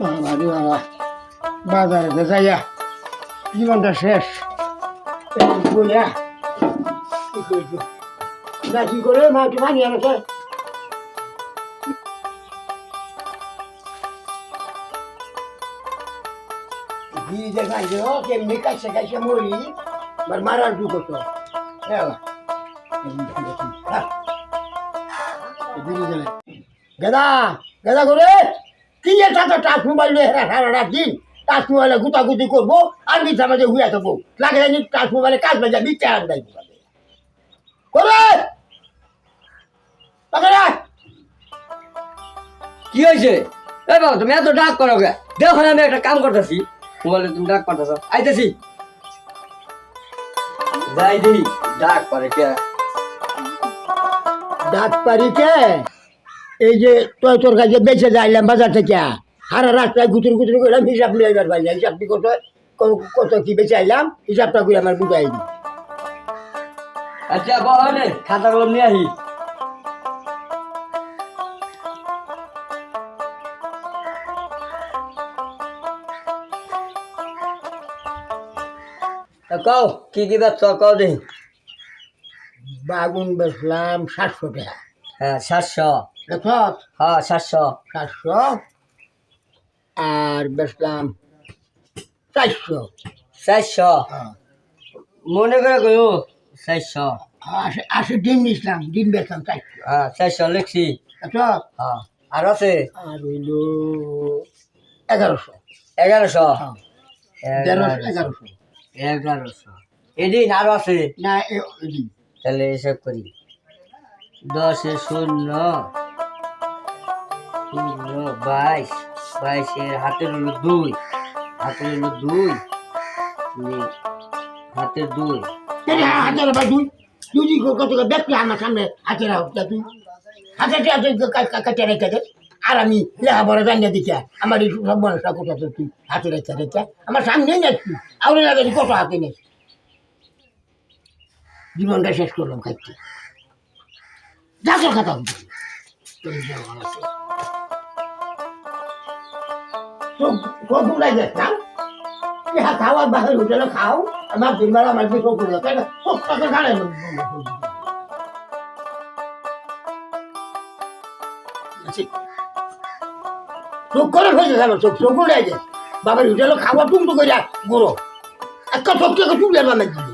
বাবা রে বাবা, বাজারে যাইয়া জীবনটা শেষ। বইয়া কি করবো না, কি করে মা একটু পানি আনছে। ভিজে খাইছে কেমনি কাছে কাছে মরি, মারার দুঃখ তো গেদা গেদা করে কি এটা তো টাচ মোবাইল সারা দিন টাচ মোবাইলে গুতাগুতি করবো আর মিথ্যা মাঝে ঘুরে থাকবো, লাগে জানি টাচ মোবাইলে কাজ বাজা মিথ্যা আর দেয় করে কি হয়েছে? এই বাবা তুমি এত ডাক করো গে? দেখো না আমি একটা কাম করতেছি, মোবাইলে তুমি ডাক করতেছ। আইতেছি, যাই দিই ডাক করে কে? ডাক পারি কে? এই যে তোর কাছে বেঁচে যাইলাম বাজার থেকে, সারা রাস্তায় গুতুর গুতুর করলাম, হিসাব নিয়ে এবার পাই না। হিসাবটি কত কি বেঁচে আইলাম হিসাবটা করে আমার বুঝাই দিই। আচ্ছা বহনে খাতা কলম নিয়ে আহি। কও কি কি বেচছ কও দেখি। বাগুন বেচলাম 700 টাকা। হ্যাঁ 700। হ্যাঁ 700। আর বেচলাম 400। 400 মনে করে কইও 400। আসে ডিম নিছিলাম, ডিম বেচলাম 400। হ্যাঁ 400 লিখছি। হ্যাঁ আর আছে? আর হইল 1100। 1100। 1100। 1100 এদিন আরো আছে না? তাহলে এসব করি 10 এ 0 22 22 হাতের হলো 2, হাতের হলো 2, হাতের 2 হাতের বা দুই দুই কত দেখলি আমার সামনে হাতের তুই হাতের কাছে রেখে দে। আর আমি লেখাপড়া জানিয়ে দিচ্ছি আমার এই সব মানুষরা কোথা তুই হাতে রেখে রেখে আমার সামনেই নেছি আর কত হাতে নেই। জীবনটা শেষ করলাম খাইতে। যাকে খাতা খাওয়ার বাসের হোটেলে খাও, আমার দিনবার আমার দিয়ে সব করে তাই না, সব টাকা খাড়াই চোখ করে ফেলছে গেল, চোখ উড়ে গেছে। বাবার হোটেলে খাওয়া টুমটু করে গুঁড়ো একটা চোখ থেকে টুকলে বানাই দিবে।